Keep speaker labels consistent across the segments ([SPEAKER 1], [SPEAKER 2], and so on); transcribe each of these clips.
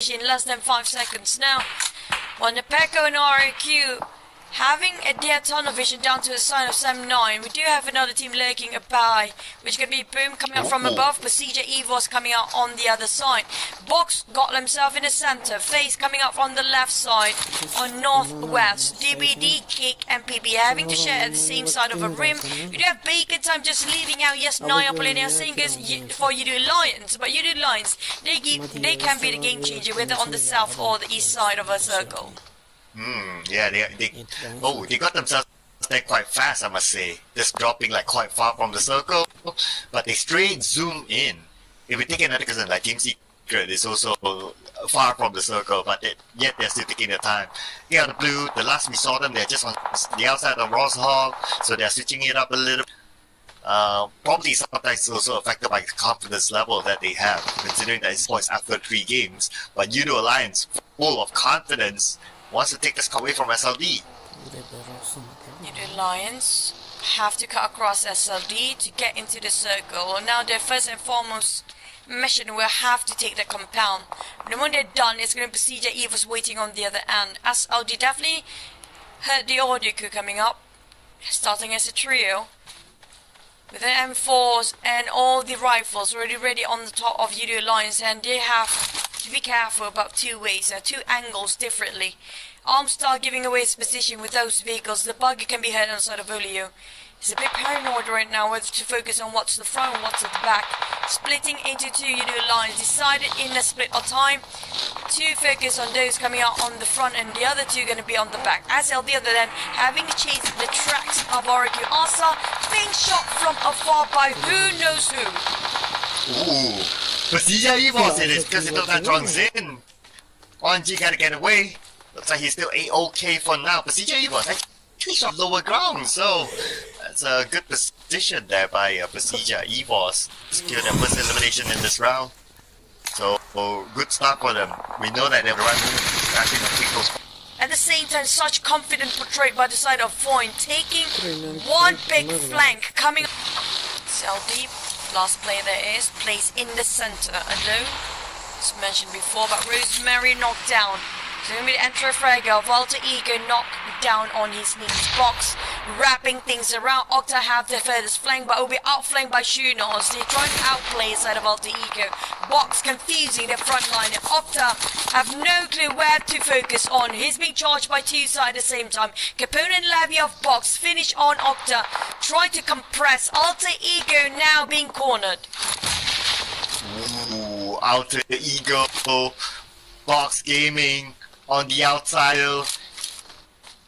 [SPEAKER 1] in less than 5 seconds now. While Nepeko and RQ having their tunnel vision down to a sign of 7-9, we do have another team lurking by, which can be Boom coming out from above, but CJ Evos coming out on the other side. Box got himself in the center, Face coming out from the left side on northwest. DBD, Kick and PB having to share at the same side of a rim. We do have Bacon Time just leaving out, yes, Naya Polyneo Singers for you do Lions, but you do Lions, they can be the game changer whether on the south or the east side of a circle.
[SPEAKER 2] Yeah, they got themselves there quite fast, I must say. Just dropping like quite far from the circle, but they straight zoom in. If we take another cousin like Team Secret is also far from the circle, but yet they're still taking their time. Here the blue, the last we saw them, they're just on the outside of Ross Hall, so they're switching it up a little. Probably sometimes also affected by the confidence level that they have, considering that it's points after 3 games. But Judo Alliance, full of confidence, wants to take this away from SLD.
[SPEAKER 1] The Lions have to cut across SLD to get into the circle. Now their first and foremost mission will have to take the compound. And when they're done, it's going to be CJ Evos waiting on the other end. SLD definitely heard the audio crew coming up, starting as a trio. With the M4s and all the rifles already ready on the top of Judo Alliance, and they have to be careful about 2 ways, 2 angles differently. Armstar giving away his position with those vehicles. The buggy can be heard on the side of Olio. He's a bit paranoid right now whether to focus on what's the front and what's at the back. Splitting into 2 Judo Alliance, decided in a split of time to focus on those coming out on the front and the other 2 going to be on the back. As on the other end, having to chase the tracks of RQ. Asa being shot from afar by who knows who.
[SPEAKER 2] Ooh, but CJ Evos it is because it took that drunk in. ONG gotta get away. Looks like he's still A-OK for now, but CJ Evos actually shot lower ground, so that's a good position there by CJ Evos. Secure their first elimination in this round. So, good start for them. We know that they're crashing on Pico's.
[SPEAKER 1] At the same time, such confidence portrayed by the side of Foyne, taking one big flank, coming Selby, last player there is, placed in the center alone. As mentioned before, but Rosemary knocked down. So going to be the Enter Fragile, Walter Ego knocked down on his knees. Box wrapping things around. Octa have the furthest flank, but will be outflanked by Shunos. They try to outplay side of Walter Ego. Box confusing the front line. Octa have no clue where to focus on. He's being charged by 2 sides at the same time. Capone and Levy of Box finish on Octa. Try to compress. Alter Ego now being cornered.
[SPEAKER 2] Ooh, Alter Ego, Box Gaming on the outside.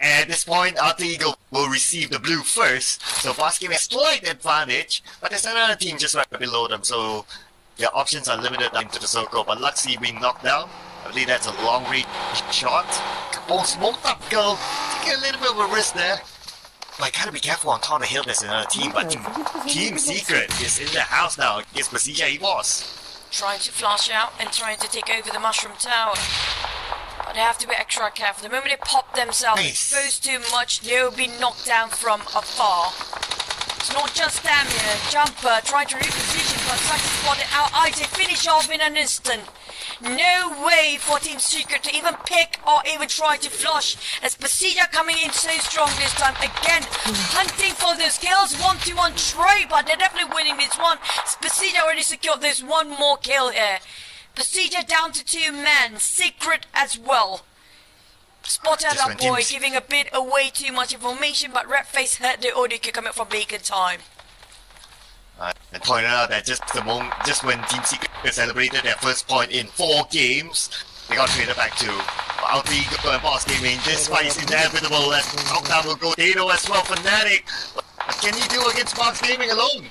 [SPEAKER 2] And at this point, Alter Ego will receive the blue first, so Box Gaming has slight advantage, but there's another team just right below them, so their options are limited into the circle. But Luxie being knocked down, I believe that's a long range shot. Capone smoked up, girl, taking a little bit of a risk there. But gotta be careful on top of the hill, there's another team, but Team Secret is in the house now against CJ Evos.
[SPEAKER 1] Trying to flash out and trying to take over the Mushroom Tower. But they have to be extra careful. The moment they pop themselves exposed too much, they'll be knocked down from afar. It's not just stamina. Jumper trying to reposition, but such spotted out. Isaac finish off in an instant. No way for Team Secret to even pick or even try to flush. As Pasilla coming in so strong this time. Again, hunting for those kills. 1-2-1 trade, but they're definitely winning this one. Pasilla already secured this one more kill here. Pasilla down to 2 men. Secret as well. Spotted that boy, giving a bit away too much information, but Redface heard the audio coming from Bacon Time.
[SPEAKER 2] And pointed out that just when Team Secret celebrated their first point in 4 games, they got traded back to Alter Ego and Boss Gaming. This fight is inevitable, as Knockdown will go Dado as well, Fnatic. What can he do against Boss Gaming alone?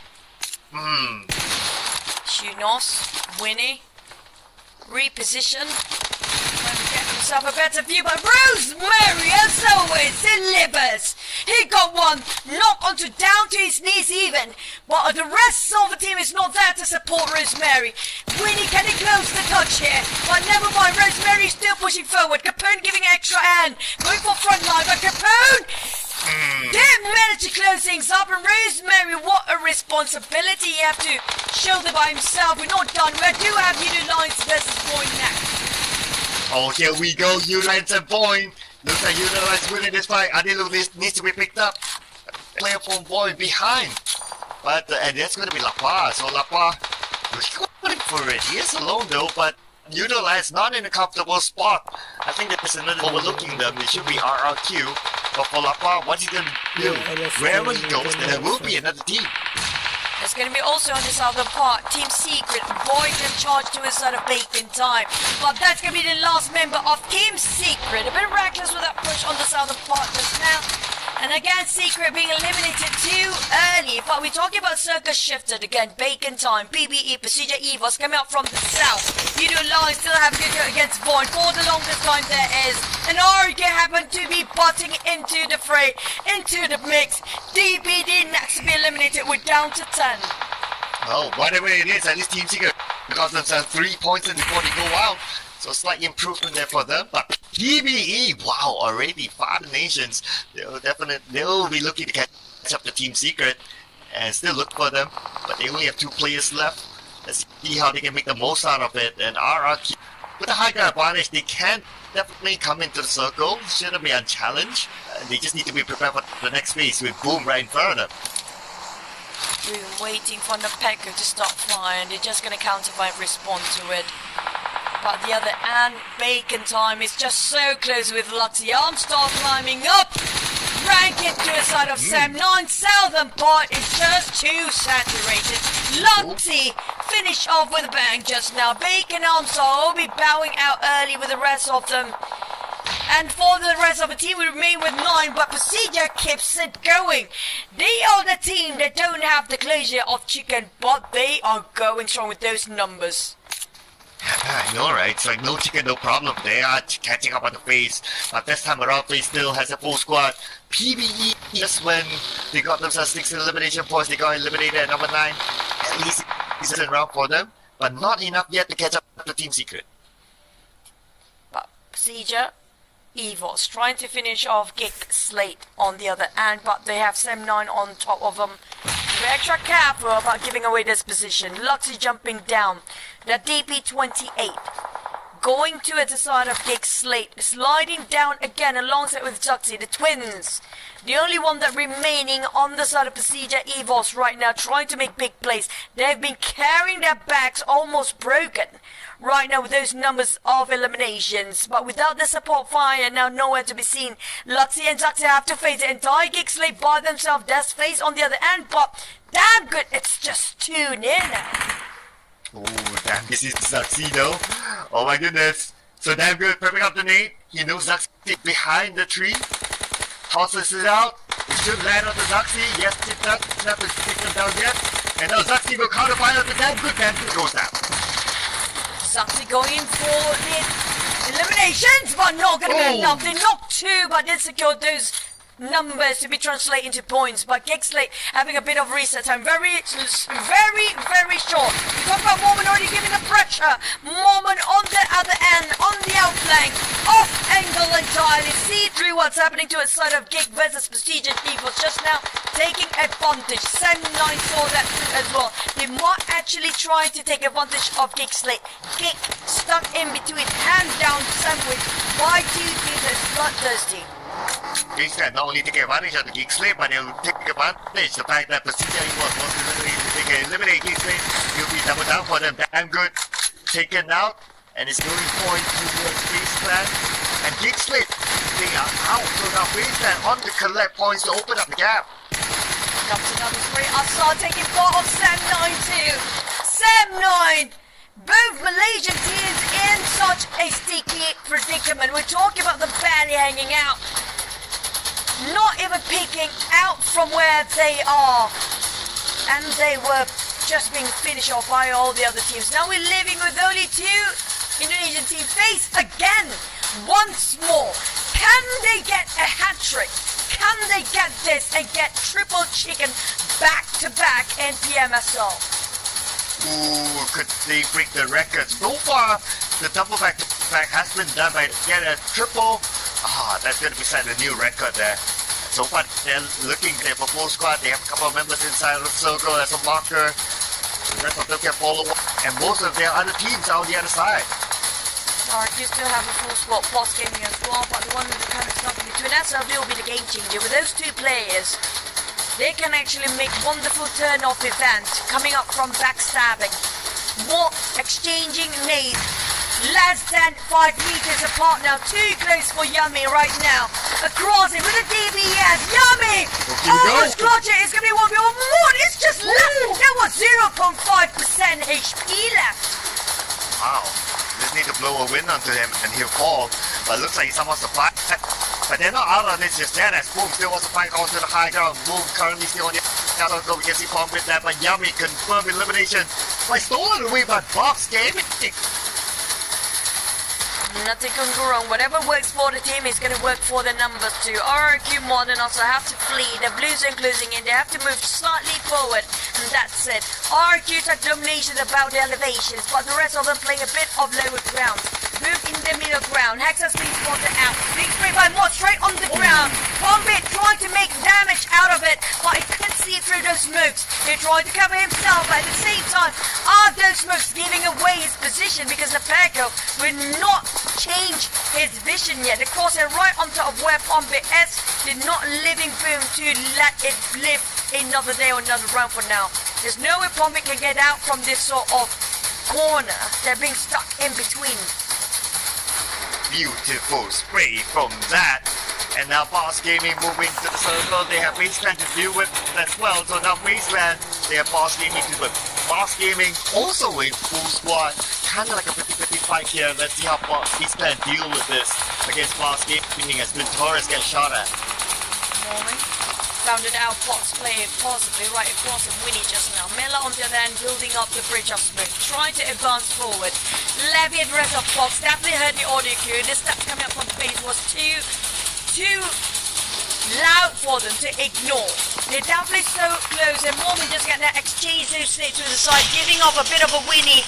[SPEAKER 1] Shunos, Winnie, reposition. Get himself a better view, but Rosemary, as always, delivers. He got one, knock onto down to his knees even, but the rest of the team is not there to support Rosemary. Winnie getting close to touch here, but never mind, Rosemary still pushing forward. Capone giving extra hand, going for front line, but Capone didn't manage to close things up, and Rosemary, what a responsibility he have to shoulder by himself. We're not done, we do have Judo Alliance versus Boy next.
[SPEAKER 2] Oh, here we go. Unites a point. Looks like Unites winning this fight. Adilu needs to be picked up. Player from point behind. But and that's going to be Lapa. So Lapa, he's going for it. He is alone though, but Unites not in a comfortable spot. I think there's another overlooking them. It should be RRQ. But for Lapa, what's he going to do? Wherever he goes, there will be another team.
[SPEAKER 1] It's going to be also on this other part. Team Secret, Boyd in charge to his side of Bacon time. But that's going to be the last member of Team Secret. A bit reckless with that push on the southern part just now. And again, Secret being eliminated too early. But we're talking about Circus Shifted again. Bacon time, PBE, Procedure Evos coming out from the south. Lion still having to go against Void for the longest time there is. And RK happened to be butting into the fray, into the mix. DBD next to be eliminated. We're down to 10.
[SPEAKER 2] Oh, whatever it is, at least Team Secret got themselves 3 points in before they go out. So slight improvement there for them. But PBE, wow, already 5 nations. They'll be looking to catch up to Team Secret and still look for them. But they only have 2 players left. Let's see how they can make the most out of it. And RRQ, with a high ground advantage, they can definitely come into the circle. Shouldn't be unchallenged. They just need to be prepared for the next phase with Boom right in front of them.
[SPEAKER 1] We're waiting for the Pecker to start flying. They're just going to counter by respond to it. But the other and Bacon time is just so close with Luxy. Arm start climbing up. Rank it to the side of Sam 9. Southern part is just too saturated. Luxy finish off with a bang just now. Bacon Arms will be bowing out early with the rest of them. And for the rest of the team, we remain with 9, but Procedure keeps it going. They are the team that don't have the closure of chicken, but they are going strong with those numbers.
[SPEAKER 2] I know, right? It's like no chicken, no problem. They are catching up on the phase. But this time around, phase still has a full squad. PBE, just when they got themselves 6 elimination points, they got eliminated at number 9. At least it's a round for them, but not enough yet to catch up to Team Secret.
[SPEAKER 1] But Procedure, Evos trying to finish off Gig Slate on the other end, but they have Sam 9 on top of them. Be extra careful about giving away this position. Luxy jumping down. The DP28 going to the side of Gig Slate, sliding down again alongside with Zuxi, the twins. The only one that remaining on the side of Procedure Evos right now, trying to make big plays. They've been carrying their backs almost broken right now with those numbers of eliminations, but without the support fire now nowhere to be seen. Luxy and Zuxi have to face the entire Gig Slate by themselves. There's face on the other end, but damn good, it's just 2 near now.
[SPEAKER 2] Oh, damn, this is Zuxi though. Oh my goodness. So damn good, prepping up the nade. He knows Zuxi behind the tree. Tosses it out. It should land on the Zuxi. Yes, it does. Not to take them down yet. And now Zuxi will counter fire the damn good goes down.
[SPEAKER 1] Zuxi going in for the eliminations, but not going to be enough. They knocked 2, but did secure those numbers to be translated into points. But Gigslate having a bit of reset time. Very short. We talk about Mormon already giving the pressure. Mormon on the other end, on the outflank, off angle entirely. See through what's happening to its side of Gig versus Procedure Evils just now taking advantage. Sam 9 saw that as well. They might actually try to take advantage of Gigslate. Gig stuck in between, hand down sandwich by 2 teams that's bloodthirsty.
[SPEAKER 2] These guys not only take advantage of the Geek Slave, but they'll take advantage the fact that Procedure Evil wants to eliminate Geek Slave. He'll be double down for them. Damn good. Taken out, and it's going point towards Baseland. And Geek Slave, they are out. So now Baseland on to collect points to open up the gap.
[SPEAKER 1] Comes another spray. Assad taking part of Sam 9 too. Sam 9! Both Malaysian teams in such a sticky predicament. We're talking about them barely hanging out. Not even peeking out from where they are. And they were just being finished off by all the other teams. Now we're living with only 2 Indonesian teams face again. Once more. Can they get a hat-trick? Can they get this and get triple chicken back-to-back in PMSL?
[SPEAKER 2] Ooh, could they break the record? So far, the double back-to-back has been done by get a triple. That's going to be set a new record there. So far, they're looking there for full squad. They have a couple of members inside of the circle as a marker. The rest of them can follow up, and most of their other teams are on the other side.
[SPEAKER 1] RQ still have a full squad boss gaming as well, but the one that kind of starting between SLD will be the game changer. With those two players, they can actually make wonderful turn-off event coming up from backstabbing. More exchanging nades. Less than 5 meters apart now. Too close for Yummy right now. Across it with a DBS. Yummy! Oh, it's clutch it. It's going to be 1v1 more. It's just left. There was 0.5% HP left.
[SPEAKER 2] Wow. Just need to blow a wind onto him and he'll fall. But it looks like he's somewhat supplied. But they're not out of this just yet as Boom still wants to fight onto the high ground. Boom currently still on the outside, so we can see Pong with that. But Yummy confirmed elimination by stolen away by Box Gaming.
[SPEAKER 1] Nothing can go wrong. Whatever works for the team is going to work for the numbers too. RRQ Modern also have to flee. The Blues are closing in. They have to move slightly forward. And that's it. RRQ took domination about the elevations, but the rest of them playing a bit of lower ground. Move in the middle ground. Hex has been spotted out. Being sprayed by Mod straight on the ground. Bombit trying to make damage out of it, but he couldn't see through those smokes. He tried to cover himself, but at the same time, are those smokes giving away his position because the Peko will not change his vision yet. The crosshair right on top of where Bombit is did not living room to let it live another day or another round for now. There's no way Bombit can get out from this sort of corner. They're being stuck in between.
[SPEAKER 2] Beautiful spray from that. And now Boss Gaming moving to the circle. They have Wasteland to deal with as well. So now Wasteland, they have Boss Gaming to but Boss Gaming also a full squad. Kind of like a 50-50 fight here. Let's see how Wasteland deal with this against Boss Gaming as Venturas get shot at.
[SPEAKER 1] Found it out Fox playing possibly right across of Winnie just now. Mela on the other end building up the bridge of smoke, trying to advance forward. Levy and rest of Fox definitely heard the audio cue. This step coming up from the base was too loud for them to ignore. They're definitely so close and Mormon just getting that exchange those snakes to the side, giving off a bit of a Winnie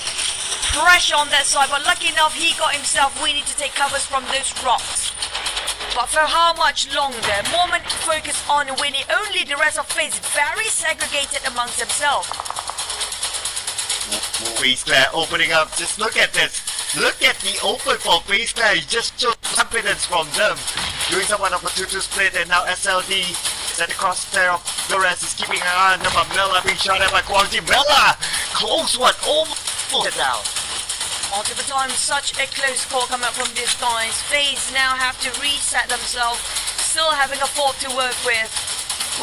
[SPEAKER 1] pressure on that side, but lucky enough he got himself Winnie to take covers from those rocks. But for how much longer? Mormon focus on Winnie, only the rest of face very segregated amongst themselves.
[SPEAKER 2] Wasteland opening up, just look at this. Look at the open for Wasteland, just show confidence from them. Doing somewhat of a 2-2 split and now SLD is at the crosshair of Flores is keeping an eye on them, but Mela being shot at by Guangji. Mela! Close one, almost down.
[SPEAKER 1] Multiple times, such a close call coming up from these guys. FaZe now have to reset themselves, still having a 4 to work with.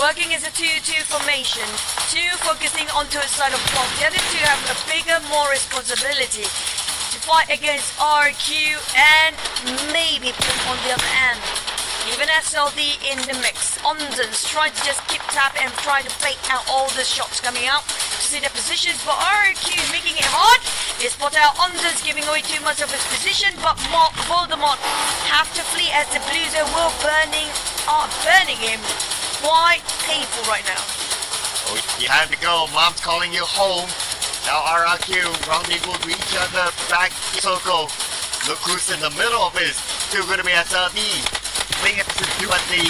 [SPEAKER 1] Working as a 2-2 formation, 2 focusing onto a side of block. The other 2 have a bigger, more responsibility to fight against RQ and maybe Pimp on the other end. Even SLD in the mix. Ondens trying to just keep tapping and try to bait out all the shots coming out to see their positions, but RQ making it hard. They spot out Ondens giving away too much of his position, but Voldemort have to flee as the Blues are burning him. Quite painful right now.
[SPEAKER 2] Oh, you have to go. Mom's calling you home. Now RRQ rendezvous with each other back in circle. Look who's in the middle of it. Still going to be SLD. Thing to do what they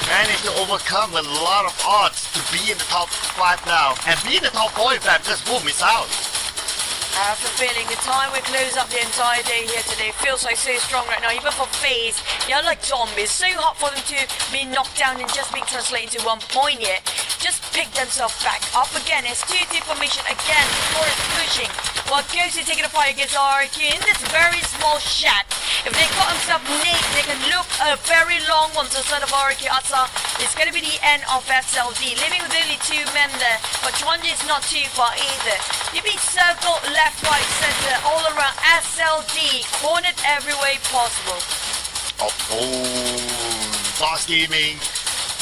[SPEAKER 2] managed to overcome a lot of odds to be in the top 5 now. And be in the top 4 in fact, just boom, it's out.
[SPEAKER 1] I have a feeling the time we close up the entire day here today feels like so strong right now, even for FaZe. They're like zombies, so hard for them to be knocked down and just be translated to 1 point yet. Just pick themselves back up again. It's 2-2 formation again. Forrest pushing. While Ghosty taking a fight against RQ in this very small shack. If they got themselves nade, they can look a very long one to the side of RQ Asa. It's going to be the end of SLD. Living with only 2 men there, but Chwanji is not too far either. You've been circled left, right, center, all around. SLD cornered every way possible.
[SPEAKER 2] Boss Gaming.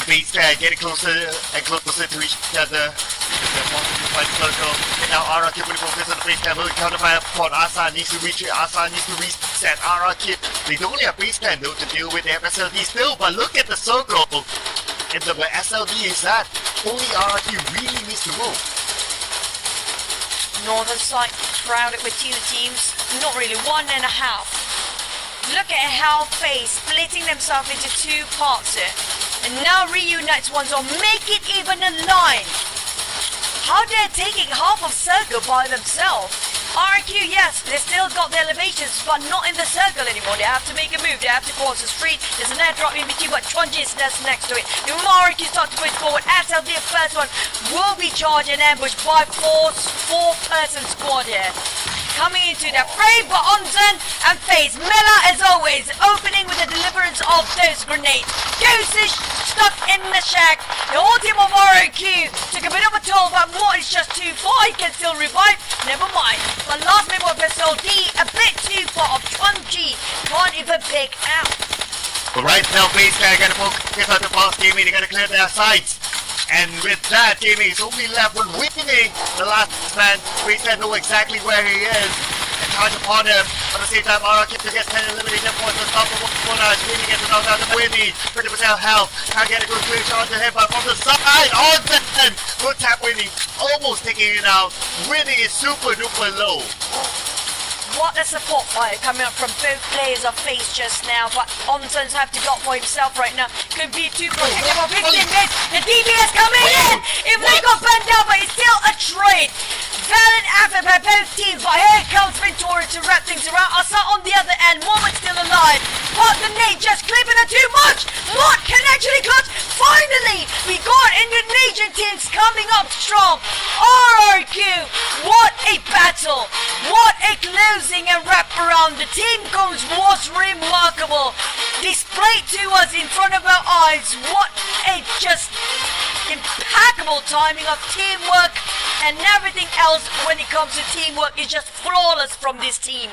[SPEAKER 2] Wasteland getting closer and closer to each other. They're walking by the circle. And now RRQ will focus on the Wasteland. Will counter by a point. Asa needs to reach it. Asa needs to reset RRQ. They don't only have Wasteland though to deal with. They have SLD still, but look at the circle. And where SLD is at, only RRQ really needs to move.
[SPEAKER 1] Northern side crowded with 2 teams. Not really, 1.5. Look at how FaZe splitting themselves into 2 parts here. And now reunites ones or make it even a line. How they're taking half of circle by themselves. RQ, yes, they still got the elevations, but not in the circle anymore. They have to make a move. They have to cross the street. There's an airdrop in between, but Chonji is next to it. The RQ start to push forward. SLD, first one, will be charged and ambushed by four-person squad here. Coming into the fray, but Onsen and FaZe. Mela, as always, opening with the deliverance of those grenades. Goosish stuck in the shack. The whole team of ROQ took a bit of a toll, but Mort is just too far. He can still revive. Never mind. But last member of SLD, a bit too far of Chunji. Can't even pick out.
[SPEAKER 2] But right now, FaZe are gonna focus on the boss, Jamie. They're gonna clear their sights. And with that, Jamie is only left with winning the last man. FaZe know exactly where he is. And charge upon him. At the same time, RQ gets 10 eliminated points. Unstoppable Monarch. Winnie gets it out of Winnie. 30% health. Can't get a good clear shot to him, but from the side, Onsen. Good tap Winnie. Almost taking it out. Winnie is super duper low.
[SPEAKER 1] What a support fire coming up from both players of FaZe just now, but Onsen's have to go for himself right now. Could be too protective of 15 minutes. The DBS coming in! If they got burned down, but it's still a trade. Valiant effort by both teams, but here comes Ventura to wrap things around. Asa on the other end, Moment still alive. But the nade just clipping it too much! Mott can actually clutch! Finally! We got Indonesian teams coming up strong. RRQ! What a battle! What a closing and wrap around. The team goals was remarkable. Displayed to us in front of our eyes. What a just impeccable timing of teamwork, and everything else when it comes to teamwork is just flawless from this team.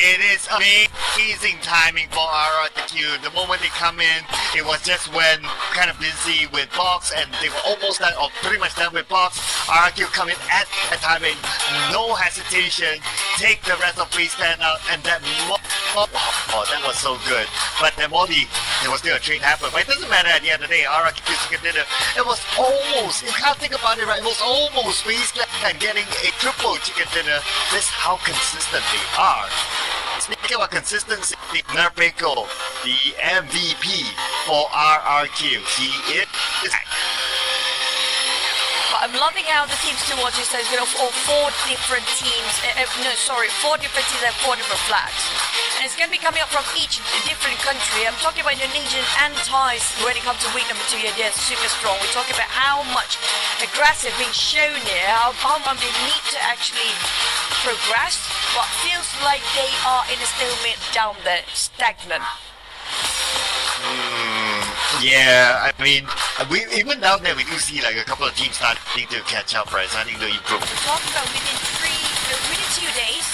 [SPEAKER 2] It is amazing timing for RRQ. The moment they come in, it was just when kind of busy with box, and they were almost done, or pretty much done with box. RRQ come in at that timing, no hesitation, take the rest of FaZe stand out, and that that was so good. But then there was still a trade happen. But it doesn't matter at the end of the day. RRQ chicken dinner. It was almost, you can't think about it right, it was almost FaZe and getting a triple chicken dinner. This is how consistent they are. Speaking about consistency, Nerpeko, the MVP for RRQ. He is back.
[SPEAKER 1] But I'm loving how the teams to watch is there's going to all four different teams. Four different teams and four different flags. And it's going to be coming up from each different country. I'm talking about Indonesian and Thais when it comes to week number 2 here. They're super strong. We're talking about how much aggressive being shown here, how much they need to actually progress, but feels like they are in a stalemate down there, stagnant.
[SPEAKER 2] Yeah, I mean, we even down there we do see like a couple of teams starting to catch up, right? Starting to improve.
[SPEAKER 1] We're talking about within 2 days,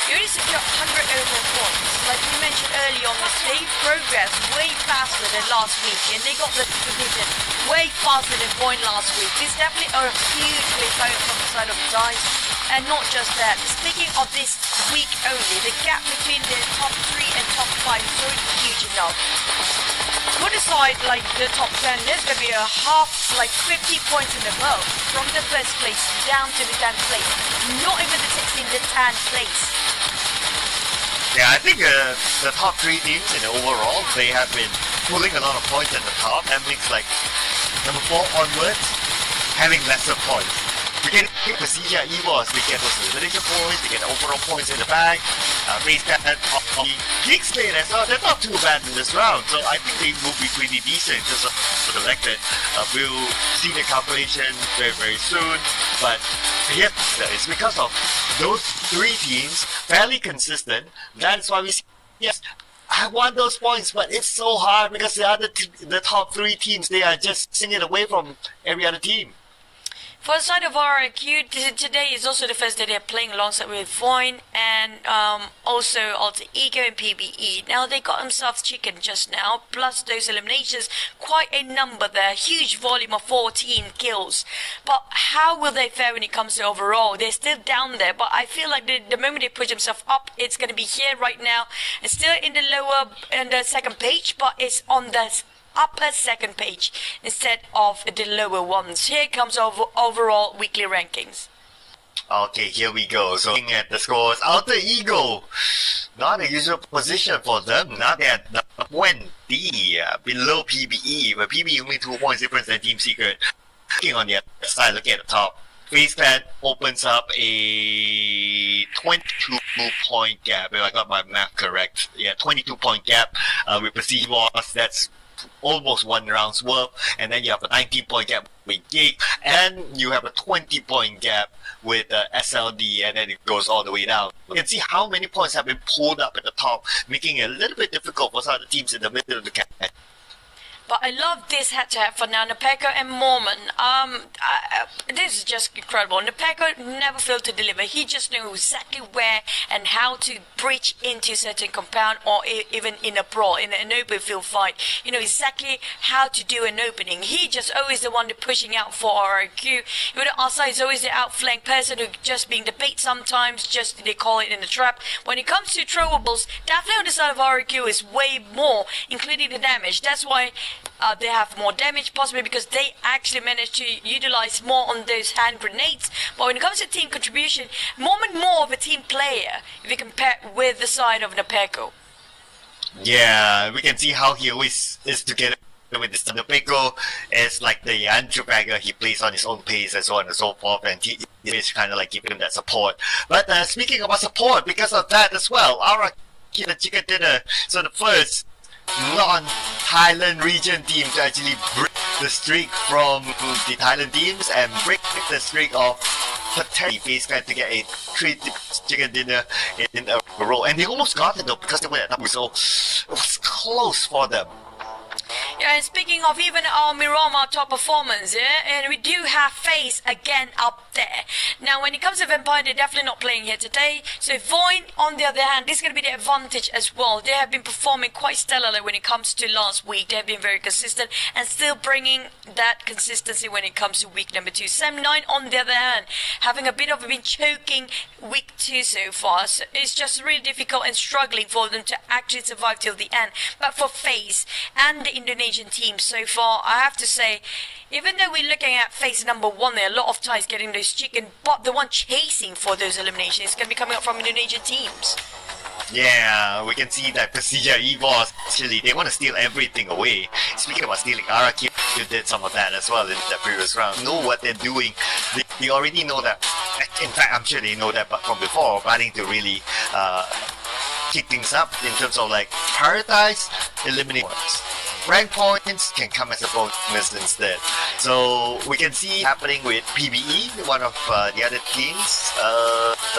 [SPEAKER 1] you already secured 100 overall points. Like we mentioned earlier on this, they progressed way faster than last week, and they got the division way faster than point last week. This is definitely a huge win from the side of the Dice. And not just that, speaking of this week only, the gap between the top 3 and top 5 is already huge enough. Put aside like the top 10, there's going to be a half, like 50 points in the boat from the first place down to the 10th place. Not even the 16th, the 10th place.
[SPEAKER 2] Yeah, I think the top 3 teams in the overall, they have been pulling a lot of points at the top. That makes like number 4 onwards having lesser points. We can get the CGI EVOS, we get those elimination points, we get overall points in the bag, race that on the Geek Slate as well. They're not too bad in this round, so I think they will be pretty decent in terms of selected. We'll see the calculation very, very soon, but yes, it's because of those 3 teams, fairly consistent. That's why we see, yes, I want those points, but it's so hard because the top 3 teams, they are just singing away from every other team.
[SPEAKER 1] For the side of RRQ, today is also the first day they're playing alongside with Voin and also Alter Ego and PBE. Now they got themselves chicken just now, plus those eliminations, quite a number there, huge volume of 14 kills. But how will they fare when it comes to overall? They're still down there, but I feel like the moment they push themselves up, it's going to be here right now. It's still in the second page, but it's on the upper second page instead of the lower ones. Here comes overall weekly rankings.
[SPEAKER 2] Okay, here we go. So looking at the scores, Alter Ego, not a usual position for them. Now they're at number 20, below PBE, where PBE only 2 points difference than Team Secret. Looking on the other side, looking at the top, FaZe opens up a a 22-point gap, if I got my math correct. Yeah, 22-point gap with Prestige Wars. That's almost one round's worth. And then you have a 19-point gap with Gig. And you have a 20-point gap with SLD, and then it goes all the way down. You can see how many points have been pulled up at the top, making it a little bit difficult for some of the teams in the middle of the category.
[SPEAKER 1] But I love this head-to-head for now, Nepeko and Mormon. This is just incredible. Nepeko never failed to deliver. He just knew exactly where and how to breach into certain compound, or even in a brawl, in an open field fight. You know exactly how to do an opening. He just always the one pushing out for RRQ. Even outside is always the outflank person who just being the bait sometimes, just they call it in the trap. When it comes to throwables, definitely on the side of RRQ is way more, including the damage. That's why they have more damage, possibly because they actually managed to utilize more on those hand grenades. But when it comes to team contribution, more of a team player if you compare with the side of Nepeko.
[SPEAKER 2] Yeah, we can see how he always is together with this. Nepeko is like the Antrobagger. He plays on his own pace and so on and so forth, and he is kind of like giving him that support. But speaking about support, because of that as well, our chicken dinner. So the first non-Thailand region team to actually break the streak from the Thailand teams and break the streak of potentially basically to get a 3 chicken dinner in a row. And they almost got it though, because they went up, so it was close for them.
[SPEAKER 1] Yeah, and speaking of even our Miroma top performance, yeah, and we do have FaZe again up there. Now, when it comes to Vampire, they're definitely not playing here today. So Void, on the other hand, this is going to be the advantage as well. They have been performing quite stellarly when it comes to last week. They have been very consistent and still bringing that consistency when it comes to week number 2. Sam9, on the other hand, having a bit of been choking week 2 so far. So it's just really difficult and struggling for them to actually survive till the end. But for FaZe and the Indonesian team so far, I have to say, even though we're looking at FaZe number 1 there, a lot of times getting those chicken, but the one chasing for those eliminations is going to be coming up from Indonesian teams.
[SPEAKER 2] Yeah, we can see that Procedure Evos, actually, they want to steal everything away. Speaking about stealing, Araki did some of that as well in the previous round. Know what they're doing. They already know that. In fact, I'm sure they know that but from before, planning to really kick things up in terms of like prioritize, eliminate points. Rank points can come as a bonus instead. So we can see happening with PBE, one of the other teams.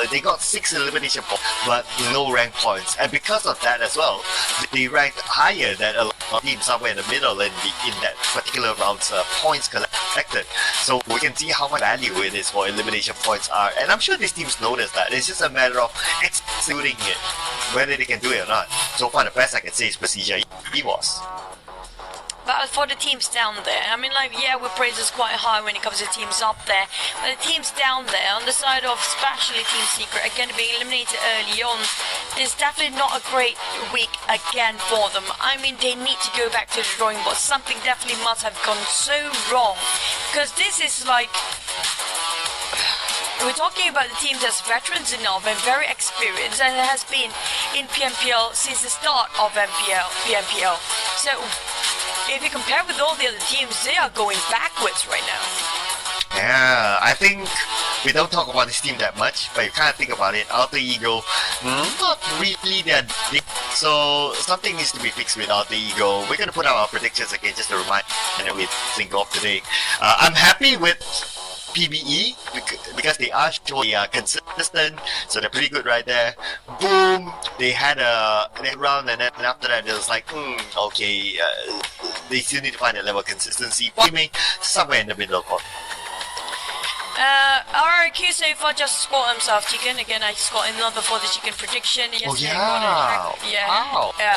[SPEAKER 2] They got 6 elimination points, but no rank points. And because of that as well, they ranked higher than a lot of teams somewhere in the middle in that particular round's points collected. So we can see how much value it is for elimination points are. And I'm sure these teams notice that. It's just a matter of executing it, whether they can do it or not. So far, the best I can say is Procedure EVOS.
[SPEAKER 1] But for the teams down there, I mean, like, yeah, we praise us quite high when it comes to teams up there. But the teams down there, on the side of especially Team Secret, again being eliminated early on, is definitely not a great week again for them. I mean, they need to go back to the drawing board. Something definitely must have gone so wrong. Because this is like... We're talking about the team that's veterans enough and very experienced, and it has been in PMPL since the start of PMPL. So... if you compare with all the other teams, they are going backwards right now.
[SPEAKER 2] Yeah, I think we don't talk about this team that much, but you kind of think about it. Alter Ego, not really that big. So something needs to be fixed with Alter Ego. We're going to put out our predictions again just to remind that we think of today. I'm happy with PBE because they are showing consistent, so they're pretty good right there. Boom, they had a round, and then after that it was like, okay, they still need to find that level of consistency. Somewhere in the middle of
[SPEAKER 1] RRQ so far just scored himself chicken. Again, I scored another for the chicken prediction. Yesterday,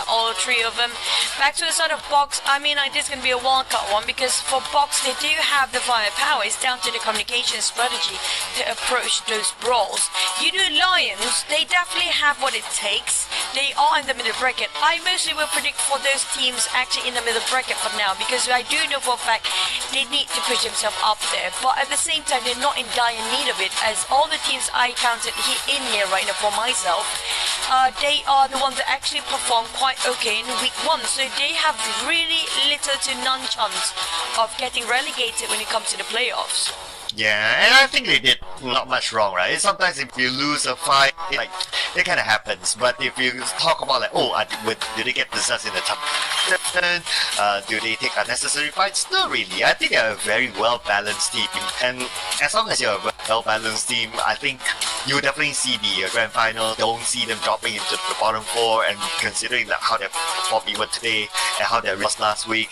[SPEAKER 1] all 3 of them. Back to the side of Box, I mean, this is going to be a wildcard one, because for Box, they do have the firepower. It's down to the communication strategy to approach those brawls. You do Lions, they definitely have what it takes. They are in the middle bracket. I mostly will predict for those teams actually in the middle bracket for now, because I do know for a fact they need to push themselves up there. But at the same time, they're not in dire need of it, as all the teams I counted in here right now for myself, they are the ones that actually perform quite okay in week 1, so they have really little to none chance of getting relegated when it comes to the playoffs.
[SPEAKER 2] Yeah, and I think they did not much wrong, right? Sometimes if you lose a fight, like it kind of happens. But if you talk about like, oh, did they get possessed in the top 10? Do they take unnecessary fights? Not really. I think they're a very well balanced team, and as long as you're a well balanced team, I think you definitely see the grand final. Don't see them dropping into the bottom four, and considering like how their perform even today and how they lost last week,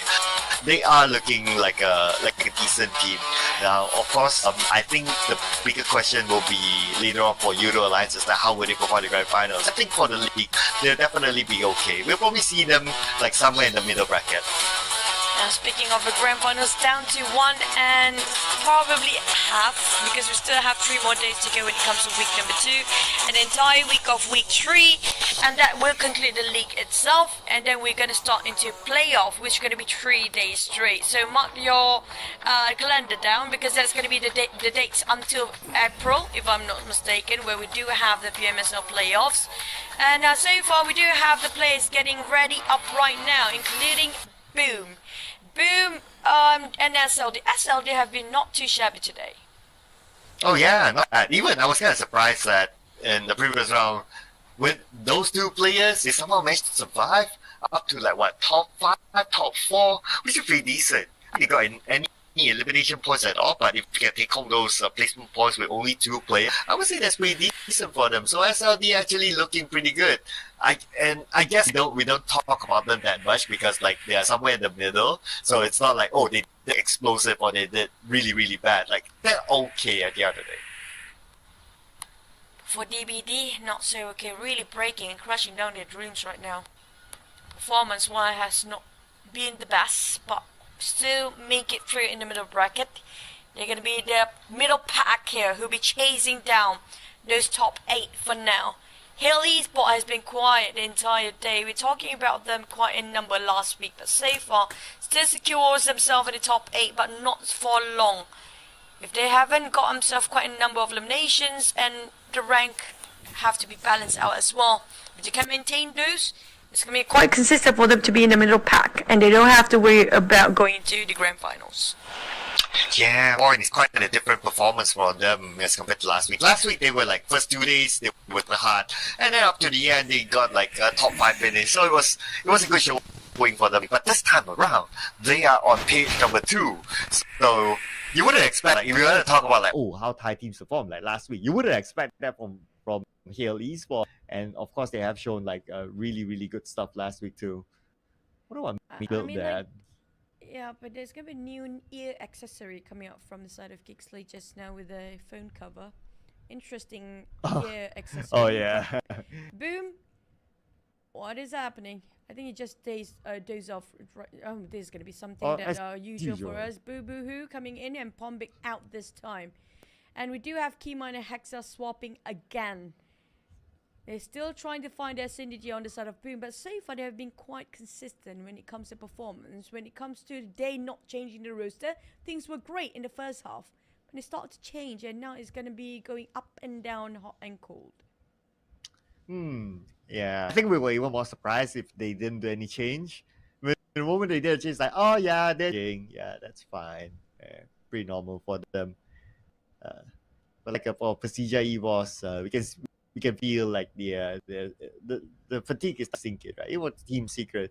[SPEAKER 2] they are looking like a decent team. Now, of course, I think the bigger question will be later on for Euro Alliance is that how will they perform in the grand finals. I think for the league, they'll definitely be okay. We'll probably see them like somewhere in the middle bracket.
[SPEAKER 1] Now, speaking of the grand finals, down to 1 and probably half, because we still have 3 more days to go when it comes to week number 2, an entire week of week 3, and that will conclude the league itself, and then we're going to start into playoff, which is going to be 3 days straight. So mark your calendar down, because that's going to be the dates until April, if I'm not mistaken, where we do have the PMSL playoffs. And so far we do have the players getting ready up right now, including Boom, and SLD. SLD have been not too shabby today.
[SPEAKER 2] Oh yeah, not bad. Even I was kind of surprised that in the previous round, with those 2 players, they somehow managed to survive up to like what, top 5, top 4, which is pretty decent. They got any elimination points at all, but if you can take home those placement points with only 2 players, I would say that's pretty decent for them. So SLD actually looking pretty good. I guess we don't talk about them that much because like they are somewhere in the middle. So it's not like, oh, they did explosive or they did really bad. Like they're okay at the end of the day.
[SPEAKER 1] For DBD, not so okay. Really breaking and crushing down their dreams right now. Performance-wise has not been the best, but still make it through in the middle bracket. They're going to be the middle pack here who'll be chasing down those top 8 for now. Hill Esport has been quiet the entire day. We're talking about them quite a number last week, but so far still secures themselves in the top 8, but not for long. If they haven't got themselves quite a number of eliminations, and the rank have to be balanced out as well. If they can maintain those, it's going to be quite consistent for them to be in the middle pack, and they don't have to worry about going into the grand finals.
[SPEAKER 2] Yeah, Warren is quite a different performance for them as compared to last week. Last week they were like first 2 days they were hard, and then up to the end they got like a top 5 finish. So it was a good show going for them. But this time around they are on page number 2. So you wouldn't expect, like, if you want to talk about like, oh, how Thai teams perform like last week, you wouldn't expect that from Hill Esport, and of course they have shown like really good stuff last week too. What about that?
[SPEAKER 1] Yeah, but there's gonna be a new ear accessory coming out from the side of Kixley just now with a phone cover. Interesting ear accessory.
[SPEAKER 2] Oh yeah.
[SPEAKER 1] Boom. What is happening? I think it just days off. Oh, this is gonna be something that usual for us. Boo Boo Hoo coming in and Pombik out this time, and we do have Key Miner Hexa swapping again. They're still trying to find their synergy on the side of Boom, but so far they have been quite consistent when it comes to performance. When it comes to they not changing the roster, things were great in the first half. When it started to change, and now it's going to be going up and down, hot and cold.
[SPEAKER 2] Yeah. I think we were even more surprised if they didn't do any change. When the moment they did a change, it's like, oh yeah, they're changing. Yeah, that's fine. Yeah, pretty normal for them. But like for Prestige EVOS, we can feel like the fatigue is sinking, right? It was team secret.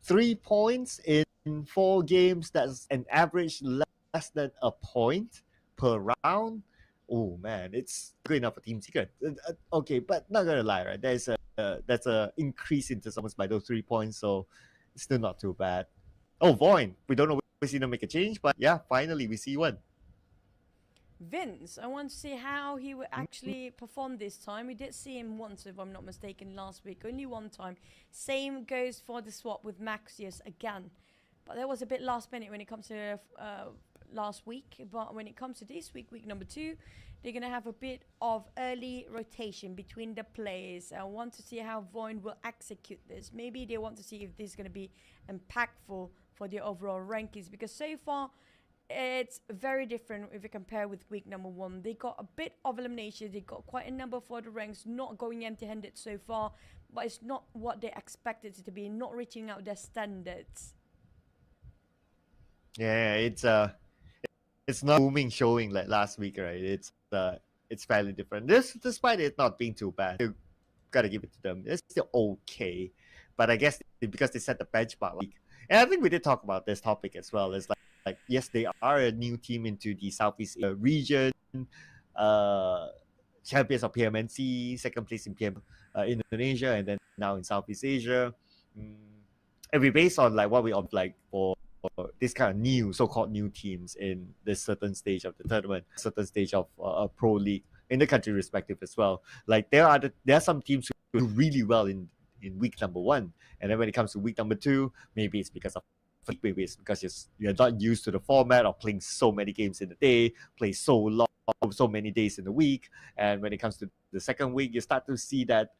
[SPEAKER 2] 3 points in 4 games, that's an average less than a point per round. Oh man, it's good enough for team secret. Okay, but not gonna lie, right? That's a increase in performance by those 3 points, so it's still not too bad. Oh, Void, we don't know if we see them make a change, but yeah, finally we see one.
[SPEAKER 1] Vince, I want to see how he will actually perform this time. We did see him once, if I'm not mistaken, last week. Only one time. Same goes for the swap with Maxius again. But that was a bit last minute when it comes to last week. But when it comes to this week, week number 2, they're going to have a bit of early rotation between the players. I want to see how Void will execute this. Maybe they want to see if this is going to be impactful for the overall rankings. Because so far, it's very different if you compare with week number 1. They got a bit of elimination. They got quite a number for the ranks, not going empty-handed so far, but it's not what they expected it to be, not reaching out their standards.
[SPEAKER 2] Yeah, it's
[SPEAKER 3] it's not booming showing like last week, right? It's fairly different. Despite it not being too bad, you gotta give it to them. It's still okay, but I guess because they set the benchmark. Like, and I think we did talk about this topic as well. It's like yes, they are a new team into the Southeast region. Uh, Champions of PMNC, second place in Indonesia, and then now in Southeast Asia. And we based on like what we like for this kind of new so-called new teams in this certain stage of the tournament, certain stage of a pro league in the country respective as well. Like there are some teams who do really well in week number 1, and then when it comes to week number 2, maybe it's because of maybe it's because you're not used to the format of playing so many games in a day, play so long, so many days in a week, and when it comes to the second week, you start to see that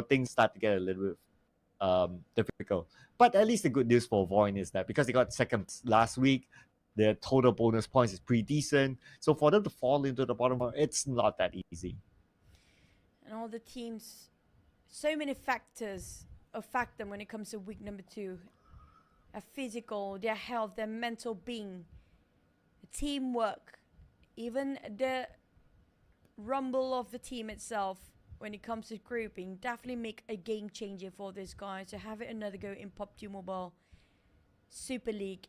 [SPEAKER 3] things start to get a little bit difficult. But at least the good news for Voin is that because they got second last week, their total bonus points is pretty decent. So for them to fall into the bottom, it's not that easy.
[SPEAKER 1] And all the teams, so many factors affect them when it comes to week number 2. Their physical, their health, their mental being, teamwork, even the rumble of the team itself. When it comes to grouping, definitely make a game changer for this guy to have it another go in PUBG Mobile Super League